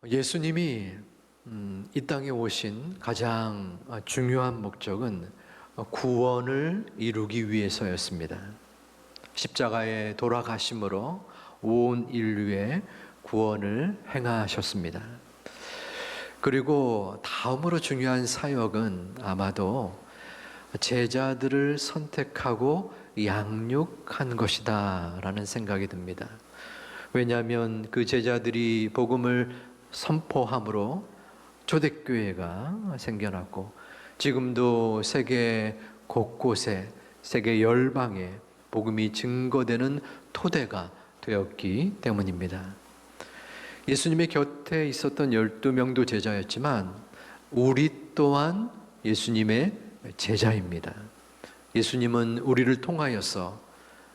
예수님이 이 땅에 오신 가장 중요한 목적은 구원을 이루기 위해서였습니다. 십자가에 돌아가심으로 온 인류의 구원을 행하셨습니다. 그리고 다음으로 중요한 사역은 아마도 제자들을 선택하고 양육한 것이다 라는 생각이 듭니다. 왜냐하면 그 제자들이 복음을 선포함으로 초대교회가 생겨났고 지금도 세계 곳곳에 세계 열방에 복음이 증거되는 토대가 되었기 때문입니다. 예수님의 곁에 있었던 12명도 제자였지만 우리 또한 예수님의 제자입니다. 예수님은 우리를 통하여서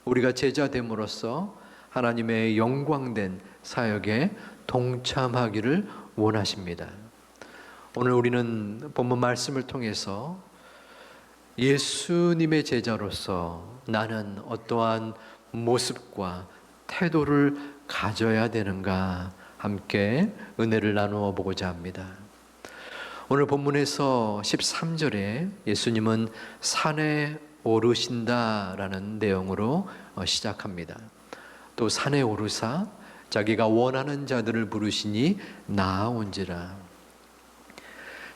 우리가 제자됨으로써 하나님의 영광된 사역에 동참하기를 원하십니다. 오늘 우리는 본문 말씀을 통해서 예수님의 제자로서 나는 어떠한 모습과 태도를 가져야 되는가 함께 은혜를 나누어 보고자 합니다. 오늘 본문에서 13절에 예수님은 산에 오르신다라는 내용으로 시작합니다. 또 산에 오르사 자기가 원하는 자들을 부르시니 나아온지라.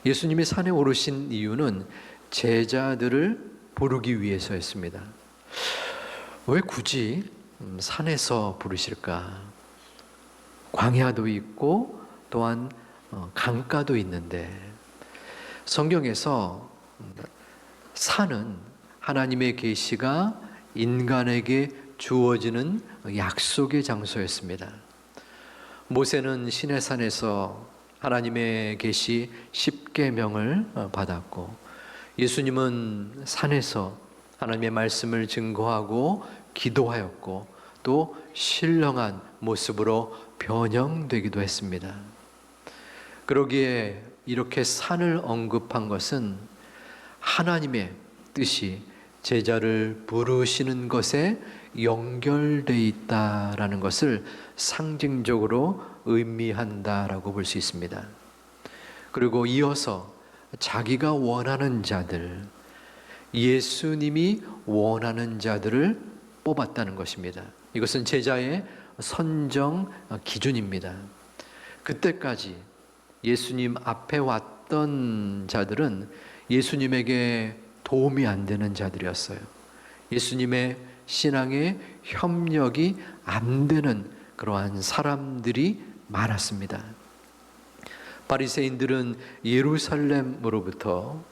예수님이 산에 오르신 이유는 제자들을 부르기 위해서였습니다. 왜 굳이 산에서 부르실까? 광야도 있고 또한 강가도 있는데 성경에서 산은 하나님의 계시가 인간에게 주어지는 약속의 장소였습니다. 모세는 시내산에서 하나님의 계시 10계명을 받았고 예수님은 산에서 하나님의 말씀을 증거하고 기도하였고 또 신령한 모습으로 변형되기도 했습니다. 그러기에 이렇게 산을 언급한 것은 하나님의 뜻이 제자를 부르시는 것에 연결되어 있다라는 것을 상징적으로 의미한다라고 볼 수 있습니다. 그리고 이어서 자기가 원하는 자들, 예수님이 원하는 자들을 뽑았다는 것입니다. 이것은 제자의 선정 기준입니다. 그때까지 예수님 앞에 왔던 자들은 예수님에게 도움이 안 되는 자들이었어요. 예수님의 신앙에 협력이 안 되는 그러한 사람들이 많았습니다. 바리새인들은 예루살렘으로부터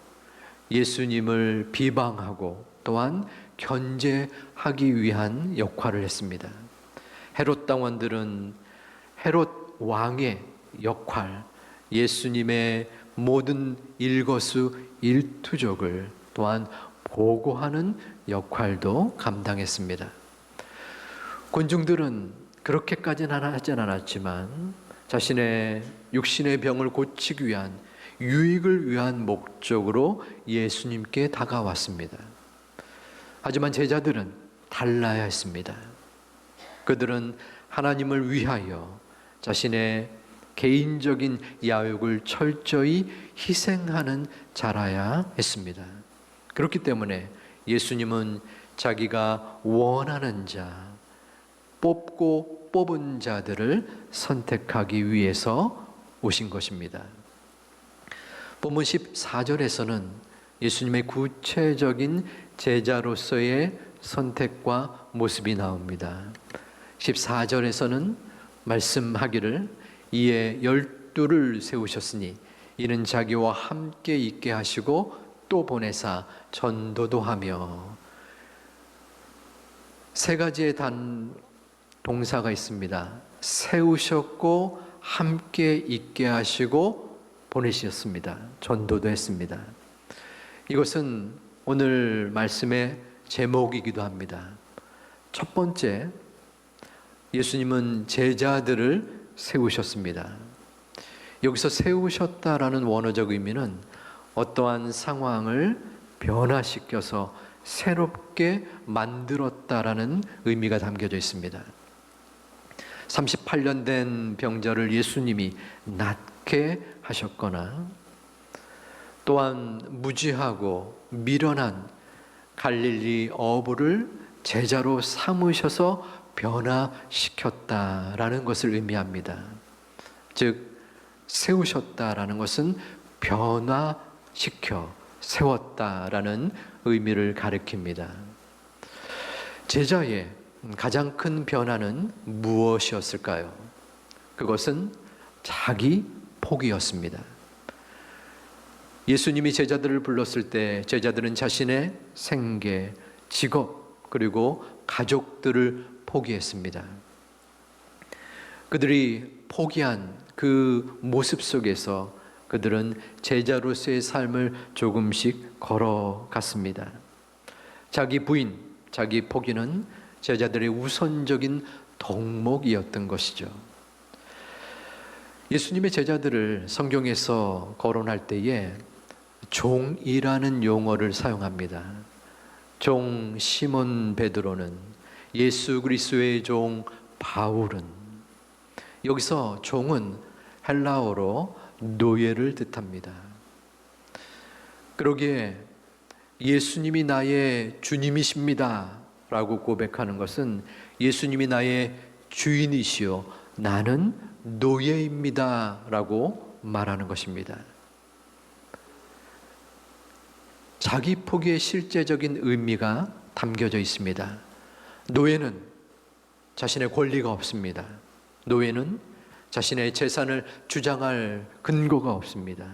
예수님을 비방하고 또한 견제하기 위한 역할을 했습니다. 헤롯 당원들은 헤롯 왕의 역할, 예수님의 모든 일거수일투족을 또한 보고하는 역할도 감당했습니다. 군중들은 그렇게까지는 하진 않았지만 자신의 육신의 병을 고치기 위한 유익을 위한 목적으로 예수님께 다가왔습니다. 하지만 제자들은 달라야 했습니다. 그들은 하나님을 위하여 자신의 개인적인 야욕을 철저히 희생하는 자라야 했습니다. 그렇기 때문에 예수님은 자기가 원하는 자, 뽑고 뽑은 자들을 선택하기 위해서 오신 것입니다. 본문 14절에서는 예수님의 구체적인 제자로서의 선택과 모습이 나옵니다. 14절에서는 말씀하기를 이에 12를 세우셨으니 이는 자기와 함께 있게 하시고 또 보내사 전도도 하며. 세 가지의 동사가 있습니다. 세우셨고 함께 있게 하시고 보내셨습니다. 전도도 했습니다. 이것은 오늘 말씀의 제목이기도 합니다. 첫 번째, 예수님은 제자들을 세우셨습니다. 여기서 세우셨다라는 원어적 의미는 어떠한 상황을 변화시켜서 새롭게 만들었다라는 의미가 담겨져 있습니다. 38년 된 병자를 예수님이 낫게 하셨거나, 또한 무지하고 미련한 갈릴리 어부를 제자로 삼으셔서 변화시켰다라는 것을 의미합니다. 즉, 세우셨다라는 것은 변화시켜 세웠다라는 의미를 가리킵니다. 제자의 가장 큰 변화는 무엇이었을까요? 그것은 자기 포기였습니다. 예수님이 제자들을 불렀을 때 제자들은 자신의 생계, 직업, 그리고 가족들을 포기했습니다. 그들이 포기한 그 모습 속에서 그들은 제자로서의 삶을 조금씩 걸어갔습니다. 자기 부인, 자기 포기는 제자들의 우선적인 덕목이었던 것이죠. 예수님의 제자들을 성경에서 거론할 때에 종이라는 용어를 사용합니다. 종 시몬 베드로는, 예수 그리스도의 종 바울은, 여기서 종은 헬라어로 노예를 뜻합니다. 그러기에 예수님이 나의 주님이십니다 라고 고백하는 것은 예수님이 나의 주인이시요 나는 노예입니다 라고 말하는 것입니다. 자기 포기의 실제적인 의미가 담겨져 있습니다. 노예는 자신의 권리가 없습니다. 노예는 자신의 재산을 주장할 근거가 없습니다.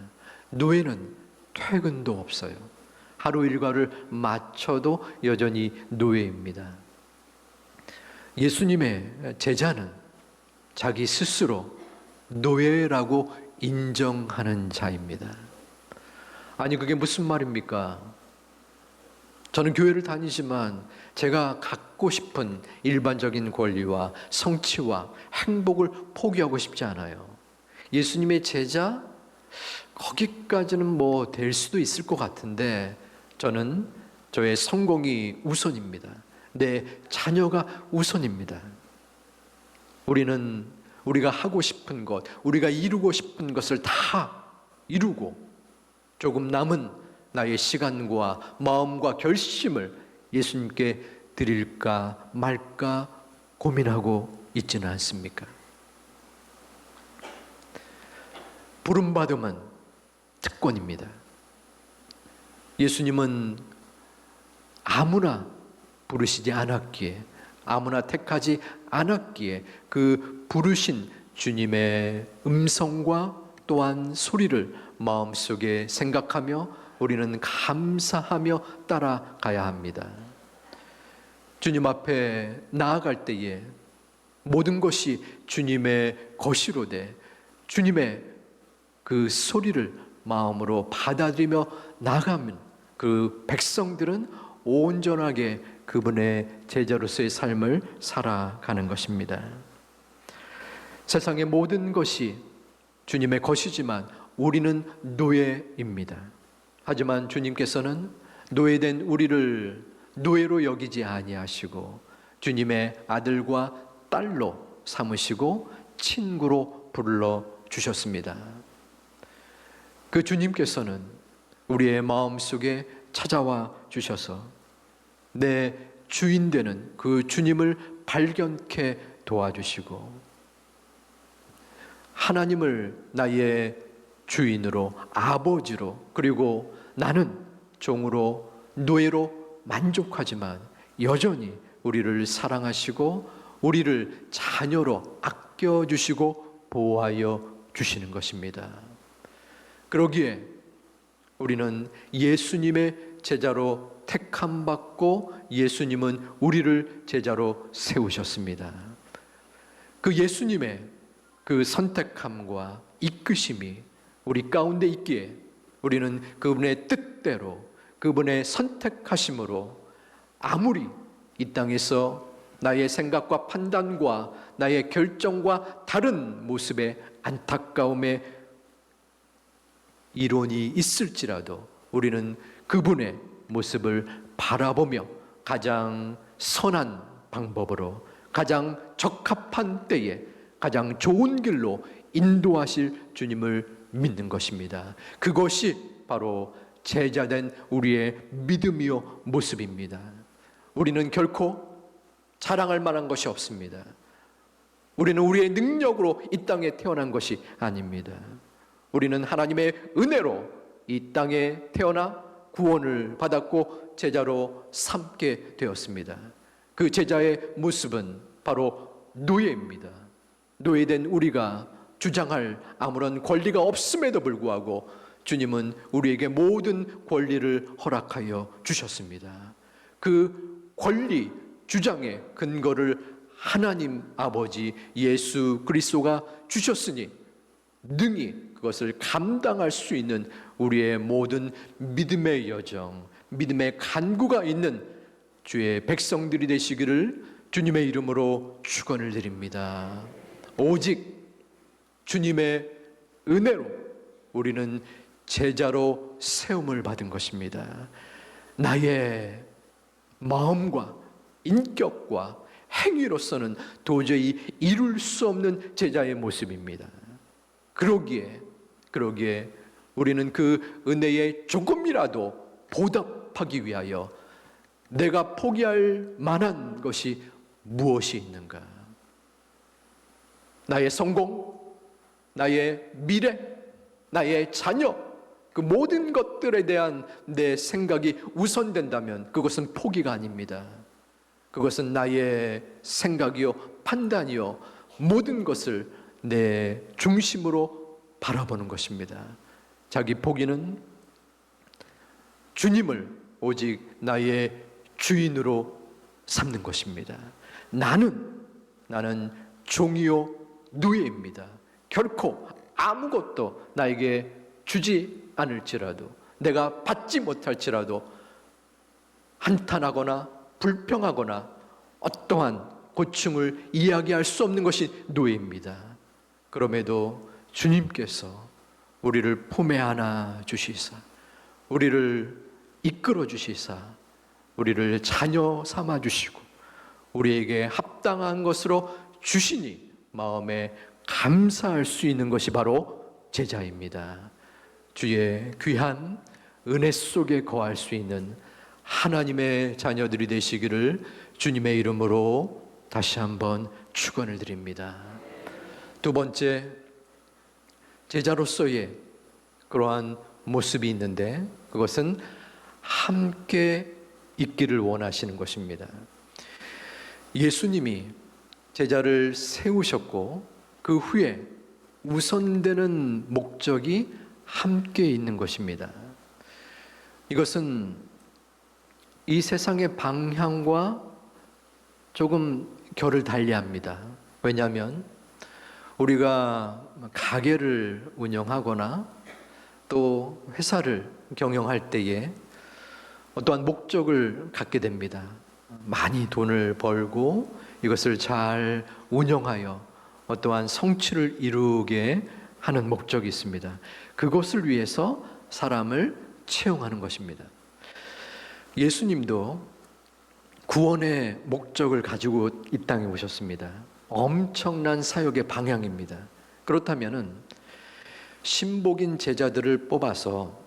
노예는 퇴근도 없어요. 하루 일과를 마쳐도 여전히 노예입니다. 예수님의 제자는 자기 스스로 노예라고 인정하는 자입니다. 아니, 그게 무슨 말입니까? 저는 교회를 다니지만 제가 갖고 싶은 일반적인 권리와 성취와 행복을 포기하고 싶지 않아요. 예수님의 제자? 거기까지는 뭐 될 수도 있을 것 같은데 저는 저의 성공이 우선입니다. 내 자녀가 우선입니다. 우리가 하고 싶은 것, 우리가 이루고 싶은 것을 다 이루고 조금 남은 나의 시간과 마음과 결심을 예수님께 드릴까 말까 고민하고 있지는 않습니까? 부름받음은 특권입니다. 예수님은 아무나 부르시지 않았기에, 아무나 택하지 않았기에 그 부르신 주님의 음성과 또한 소리를 마음속에 생각하며 우리는 감사하며 따라가야 합니다. 주님 앞에 나아갈 때에 모든 것이 주님의 것이로되 주님의 그 소리를 마음으로 받아들이며 나가면 그 백성들은 온전하게 그분의 제자로서의 삶을 살아가는 것입니다. 세상의 모든 것이 주님의 것이지만 우리는 노예입니다. 하지만 주님께서는 노예된 우리를 노예로 여기지 아니하시고 주님의 아들과 딸로 삼으시고 친구로 불러 주셨습니다. 그 주님께서는 우리의 마음속에 찾아와 주셔서 내 주인 되는 그 주님을 발견케 도와주시고 하나님을 나의 주인으로, 아버지로, 그리고 나는 종으로, 노예로 만족하지만 여전히 우리를 사랑하시고 우리를 자녀로 아껴주시고 보호하여 주시는 것입니다. 그러기에 우리는 예수님의 제자로 택함받고 예수님은 우리를 제자로 세우셨습니다. 그 예수님의 그 선택함과 이끄심이 우리 가운데 있기에 우리는 그분의 뜻대로, 그분의 선택하심으로 아무리 이 땅에서 나의 생각과 판단과 나의 결정과 다른 모습의 안타까움의 이론이 있을지라도 우리는 그분의 모습을 바라보며 가장 선한 방법으로 가장 적합한 때에 가장 좋은 길로 인도하실 주님을 믿는 것입니다. 그것이 바로 제자된 우리의 믿음이요 모습입니다. 우리는 결코 자랑할 만한 것이 없습니다. 우리는 우리의 능력으로 이 땅에 태어난 것이 아닙니다. 우리는 하나님의 은혜로 이 땅에 태어나 구원을 받았고 제자로 삼게 되었습니다. 그 제자의 모습은 바로 노예입니다. 노예된 우리가 주장할 아무런 권리가 없음에도 불구하고 주님은 우리에게 모든 권리를 허락하여 주셨습니다. 그 권리, 주장의 근거를 하나님 아버지 예수 그리스도가 주셨으니 능히 그것을 감당할 수 있는 우리의 모든 믿음의 여정, 믿음의 간구가 있는 주의 백성들이 되시기를 주님의 이름으로 축원을 드립니다. 오직 주님의 은혜로 우리는 제자로 세움을 받은 것입니다. 나의 마음과 인격과 행위로서는 도저히 이룰 수 없는 제자의 모습입니다. 그러기에 우리는 그 은혜에 조금이라도 보답하기 위하여 내가 포기할 만한 것이 무엇이 있는가? 나의 성공, 나의 미래, 나의 자녀, 그 모든 것들에 대한 내 생각이 우선된다면 그것은 포기가 아닙니다. 그것은 나의 생각이요, 판단이요, 모든 것을 내 중심으로 바라보는 것입니다. 자기 포기는 주님을 오직 나의 주인으로 삼는 것입니다. 나는 종이요 노예입니다. 결코 아무것도 나에게 주지 않을지라도, 내가 받지 못할지라도 한탄하거나 불평하거나 어떠한 고충을 이야기할 수 없는 것이 노예입니다. 그럼에도 주님께서 우리를 품에 안아 주시사, 우리를 이끌어 주시사, 우리를 자녀 삼아 주시고 우리에게 합당한 것으로 주시니 마음에 감사할 수 있는 것이 바로 제자입니다. 주의 귀한 은혜 속에 거할 수 있는 하나님의 자녀들이 되시기를 주님의 이름으로 다시 한번 축원을 드립니다. 두 번째, 제자로서의 그러한 모습이 있는데 그것은 함께 있기를 원하시는 것입니다. 예수님이 제자를 세우셨고 그 후에 우선되는 목적이 함께 있는 것입니다. 이것은 이 세상의 방향과 조금 결을 달리합니다. 왜냐하면 우리가 가게를 운영하거나 또 회사를 경영할 때에 어떠한 목적을 갖게 됩니다. 많이 돈을 벌고 이것을 잘 운영하여 어떠한 성취를 이루게 하는 목적이 있습니다. 그것을 위해서 사람을 채용하는 것입니다. 예수님도 구원의 목적을 가지고 이 땅에 오셨습니다. 엄청난 사역의 방향입니다. 그렇다면 신복인 제자들을 뽑아서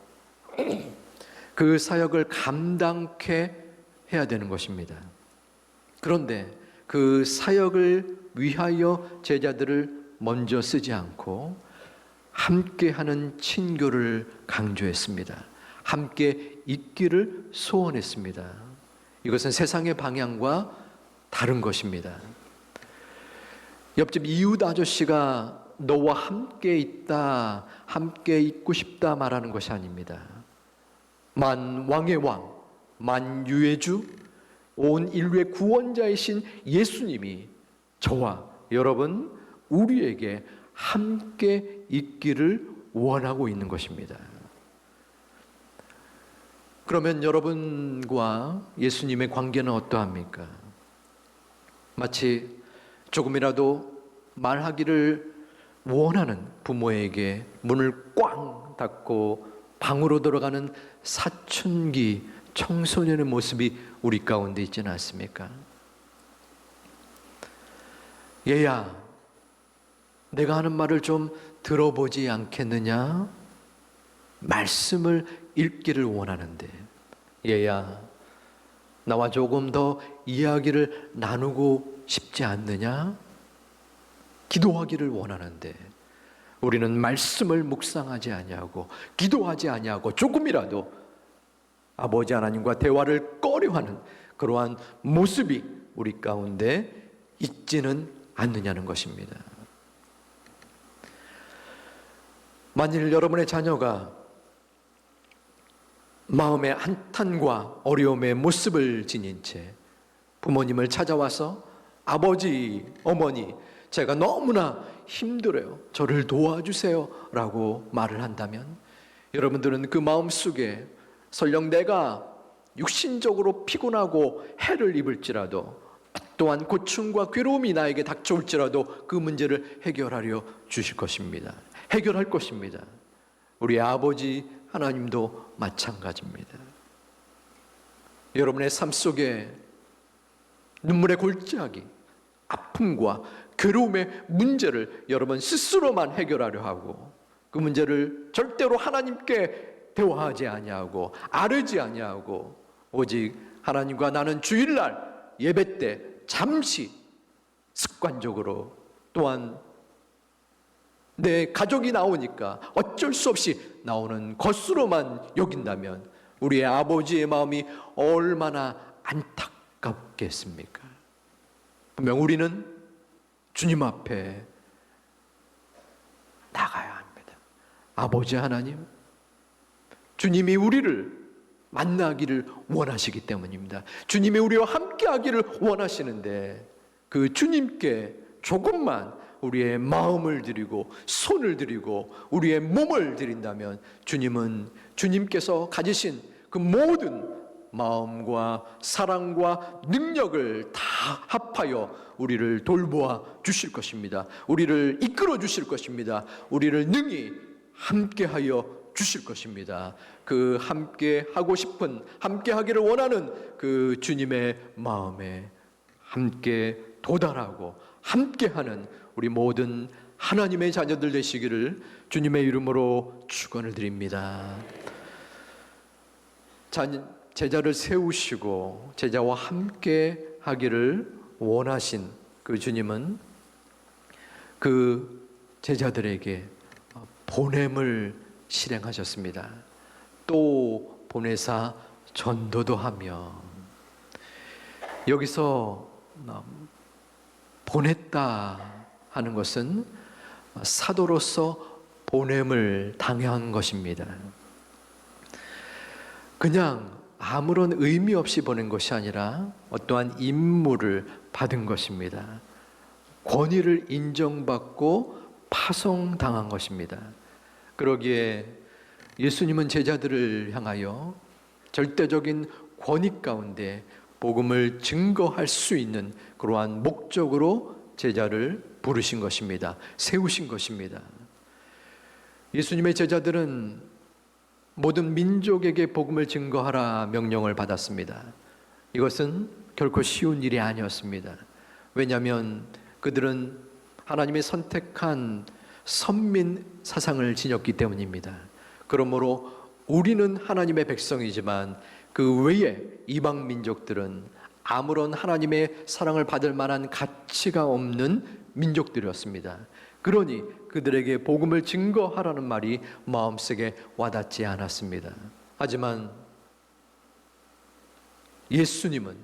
그 사역을 감당케 해야 되는 것입니다. 그런데 그 사역을 위하여 제자들을 먼저 쓰지 않고 함께하는 친교를 강조했습니다. 함께 있기를 소원했습니다. 이것은 세상의 방향과 다른 것입니다. 옆집 이웃 아저씨가 너와 함께 있다, 함께 있고 싶다 말하는 것이 아닙니다. 만왕의 왕, 만유의 주, 온 인류의 구원자이신 예수님이 저와 여러분 우리에게 함께 있기를 원하고 있는 것입니다. 그러면 여러분과 예수님의 관계는 어떠합니까? 마치 조금이라도 말하기를 원하는 부모에게 문을 꽝 닫고 방으로 들어가는 사춘기 청소년의 모습이 우리 가운데 있지는 않습니까? 얘야, 내가 하는 말을 좀 들어보지 않겠느냐? 말씀을 읽기를 원하는데, 얘야, 나와 조금 더 이야기를 나누고 싶지 않느냐? 기도하기를 원하는데 우리는 말씀을 묵상하지 아니하고 기도하지 아니하고 조금이라도 아버지 하나님과 대화를 꺼려하는 그러한 모습이 우리 가운데 있지는 않느냐는 것입니다. 만일 여러분의 자녀가 마음의 한탄과 어려움의 모습을 지닌 채 부모님을 찾아와서 아버지, 어머니, 제가 너무나 힘들어요, 저를 도와주세요 라고 말을 한다면 여러분들은 그 마음속에 설령 내가 육신적으로 피곤하고 해를 입을지라도 또한 고충과 괴로움이 나에게 닥쳐올지라도 그 문제를 해결하려 주실 것입니다. 해결할 것입니다. 우리 아버지 하나님도 마찬가지입니다. 여러분의 삶 속에 눈물의 골짜기, 아픔과 괴로움의 문제를 여러분 스스로만 해결하려 하고 그 문제를 절대로 하나님께 대화하지 아니하고 아뢰지 아니하고 오직 하나님과 나는 주일날 예배 때 잠시 습관적으로 또한 내 가족이 나오니까 어쩔 수 없이 나오는 것으로만 여긴다면 우리의 아버지의 마음이 얼마나 안타깝겠습니까? 분명 우리는 주님 앞에 나가야 합니다. 아버지 하나님, 주님이 우리를 만나기를 원하시기 때문입니다. 주님이 우리와 함께 하기를 원하시는데 그 주님께 조금만 우리의 마음을 드리고 손을 드리고 우리의 몸을 드린다면 주님은 주님께서 가지신 그 모든 마음과 사랑과 능력을 다 합하여 우리를 돌보아 주실 것입니다. 우리를 이끌어 주실 것입니다. 우리를 능히 함께하여 주실 것입니다. 그 함께 하고 싶은, 함께 하기를 원하는 그 주님의 마음에 함께 도달하고 함께하는 우리 모든 하나님의 자녀들 되시기를 주님의 이름으로 축원을 드립니다. 제자를 세우시고 제자와 함께 하기를 원하신 그 주님은 그 제자들에게 보냄을 실행하셨습니다. 또 보내사 전도도 하며, 여기서 보냈다 하는 것은 사도로서 보냄을 당한 것입니다. 그냥 아무런 의미 없이 보낸 것이 아니라 어떠한 임무를 받은 것입니다. 권위를 인정받고 파송당한 것입니다. 그러기에 예수님은 제자들을 향하여 절대적인 권위 가운데 복음을 증거할 수 있는 그러한 목적으로 제자를 부르신 것입니다. 세우신 것입니다. 예수님의 제자들은 모든 민족에게 복음을 증거하라 명령을 받았습니다. 이것은 결코 쉬운 일이 아니었습니다. 왜냐하면 그들은 하나님의 선택한 선민 사상을 지녔기 때문입니다. 그러므로 우리는 하나님의 백성이지만 그 외에 이방 민족들은 아무런 하나님의 사랑을 받을 만한 가치가 없는 민족들이었습니다. 그러니 그들에게 복음을 증거하라는 말이 마음속에 와닿지 않았습니다. 하지만 예수님은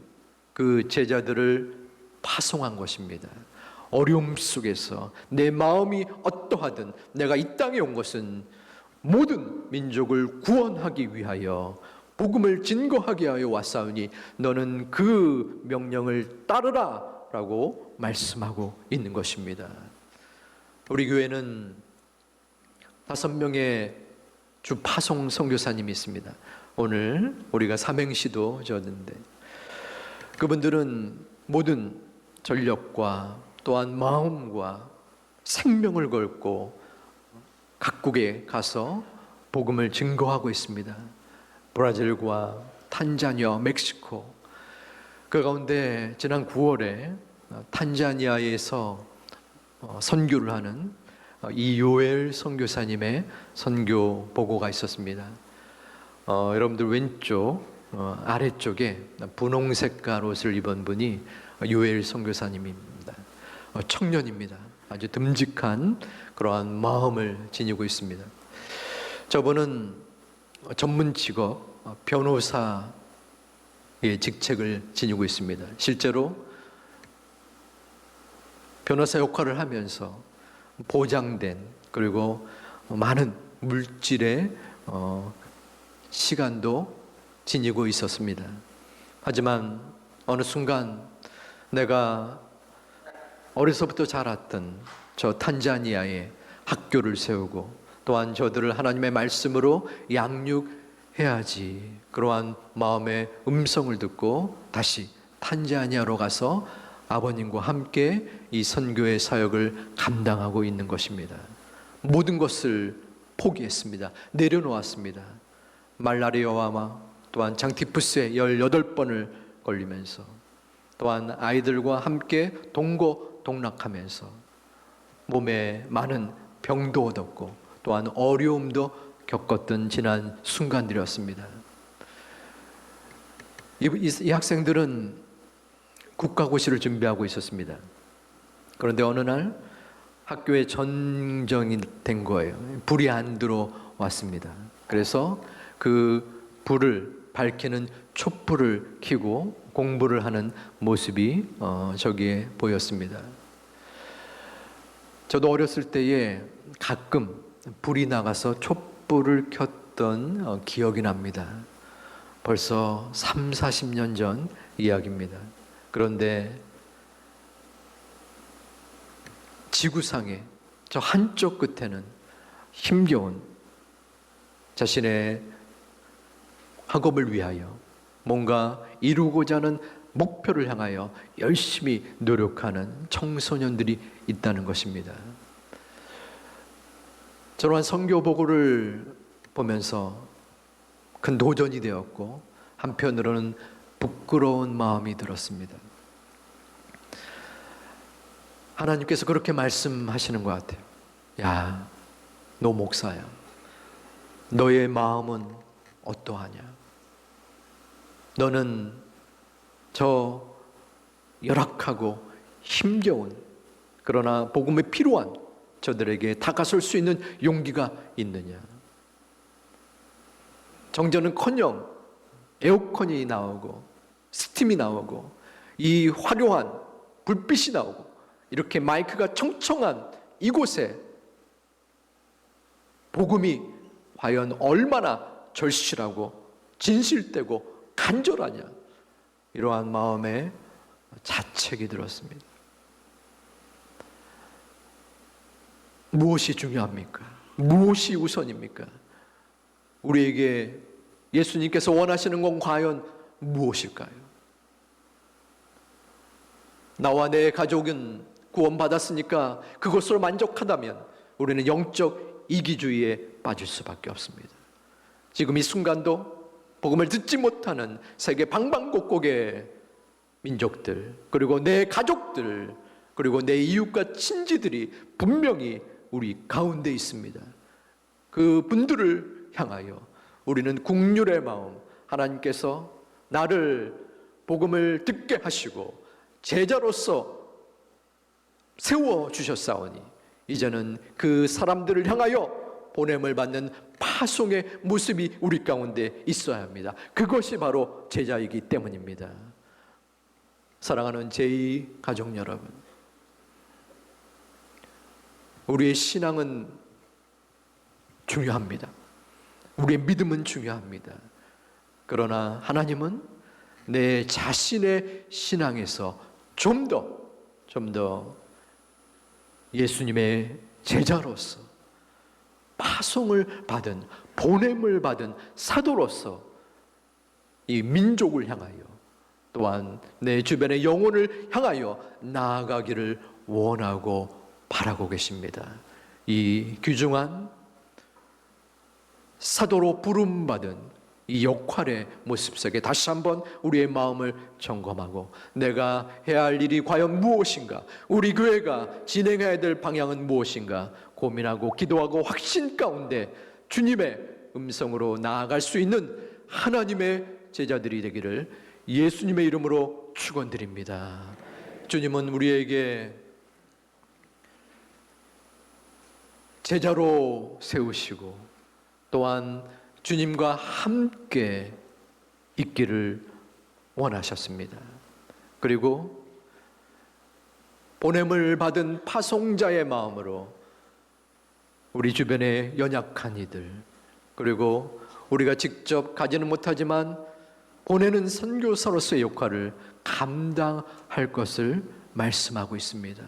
그 제자들을 파송한 것입니다. 어려움 속에서 내 마음이 어떠하든 내가 이 땅에 온 것은 모든 민족을 구원하기 위하여 복음을 증거하게 하여 왔사오니 너는 그 명령을 따르라 라고 말씀하고 있는 것입니다. 우리 교회는 5명의 주 파송 선교사님이 있습니다. 오늘 우리가 삼행시도 줬는데 그분들은 모든 전력과 또한 마음과 생명을 걸고 각국에 가서 복음을 증거하고 있습니다. 브라질과 탄자니아, 멕시코, 그 가운데 지난 9월에 탄자니아에서 선교를 하는 이요엘 선교사님의 선교 보고가 있었습니다. 여러분들 왼쪽 아래쪽에 분홍색깔 옷을 입은 분이 요엘 선교사님입니다. 청년입니다. 아주 듬직한 그러한 마음을 지니고 있습니다. 저분은 전문 직업 변호사의 직책을 지니고 있습니다. 실제로 변호사 역할을 하면서 보장된 그리고 많은 물질의 시간도 지니고 있었습니다. 하지만 어느 순간 내가 어려서부터 자랐던 저 탄자니아에 학교를 세우고 또한 저들을 하나님의 말씀으로 양육해야지, 그러한 마음의 음성을 듣고 다시 탄자니아로 가서 아버님과 함께 이 선교의 사역을 감당하고 있는 것입니다. 모든 것을 포기했습니다. 내려놓았습니다. 말라리아와 또한 장티푸스에 18번을 걸리면서 또한 아이들과 함께 동고동락하면서 몸에 많은 병도 얻었고 또한 어려움도 겪었던 지난 순간들이었습니다. 이 학생들은 국가고시를 준비하고 있었습니다. 그런데 어느 날 학교에 전정이 된 거예요. 불이 안 들어왔습니다. 그래서 그 불을 밝히는 촛불을 켜고 공부를 하는 모습이 저기에 보였습니다. 저도 어렸을 때에 가끔 불이 나가서 촛불을 켰던 기억이 납니다. 벌써 3, 40년 전 이야기입니다. 그런데 지구상의 저 한쪽 끝에는 힘겨운 자신의 학업을 위하여 뭔가 이루고자 하는 목표를 향하여 열심히 노력하는 청소년들이 있다는 것입니다. 저러한 선교 보고를 보면서 큰 도전이 되었고 한편으로는 부끄러운 마음이 들었습니다. 하나님께서 그렇게 말씀하시는 것 같아요. 야, 너 목사야. 너의 마음은 어떠하냐? 너는 저 열악하고 힘겨운 그러나 복음에 필요한 저들에게 다가설 수 있는 용기가 있느냐? 정전은커녕 에어컨이 나오고 스팀이 나오고 이 화려한 불빛이 나오고 이렇게 마이크가 청청한 이곳에 복음이 과연 얼마나 절실하고 진실되고 간절하냐, 이러한 마음에 자책이 들었습니다. 무엇이 중요합니까? 무엇이 우선입니까? 우리에게 예수님께서 원하시는 건 과연 무엇일까요? 나와 내 가족은 구원받았으니까 그것으로 만족하다면 우리는 영적 이기주의에 빠질 수밖에 없습니다. 지금 이 순간도 복음을 듣지 못하는 세계 방방곡곡의 민족들, 그리고 내 가족들, 그리고 내 이웃과 친지들이 분명히 우리 가운데 있습니다. 그 분들을 향하여 우리는 국률의 마음, 하나님께서 나를 복음을 듣게 하시고 제자로서 세워주셨사오니 이제는 그 사람들을 향하여 보냄을 받는 파송의 모습이 우리 가운데 있어야 합니다. 그것이 바로 제자이기 때문입니다. 사랑하는 제2 가족 여러분, 우리의 신앙은 중요합니다. 우리의 믿음은 중요합니다. 그러나 하나님은 내 자신의 신앙에서 좀 더 예수님의 제자로서 파송을 받은, 보냄을 받은 사도로서 이 민족을 향하여 또한 내 주변의 영혼을 향하여 나아가기를 원하고 바라고 계십니다. 이 귀중한 사도로 부름받은 이 역할의 모습 속에 다시 한번 우리의 마음을 점검하고 내가 해야 할 일이 과연 무엇인가, 우리 교회가 진행해야 될 방향은 무엇인가 고민하고 기도하고 확신 가운데 주님의 음성으로 나아갈 수 있는 하나님의 제자들이 되기를 예수님의 이름으로 축원드립니다. 주님은 우리에게 제자로 세우시고 또한 주님과 함께 있기를 원하셨습니다. 그리고 보냄을 받은 파송자의 마음으로 우리 주변의 연약한 이들, 그리고 우리가 직접 가지는 못하지만 보내는 선교사로서의 역할을 감당할 것을 말씀하고 있습니다.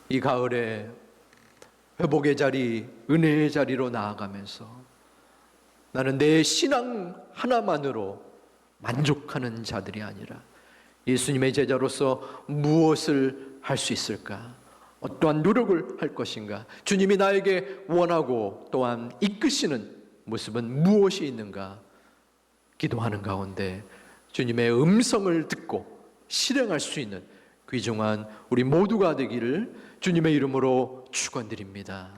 이 가을에 회복의 자리, 은혜의 자리로 나아가면서 나는 내 신앙 하나만으로 만족하는 자들이 아니라 예수님의 제자로서 무엇을 할 수 있을까? 어떠한 노력을 할 것인가? 주님이 나에게 원하고 또한 이끄시는 모습은 무엇이 있는가? 기도하는 가운데 주님의 음성을 듣고 실행할 수 있는 귀중한 우리 모두가 되기를 주님의 이름으로 축원드립니다.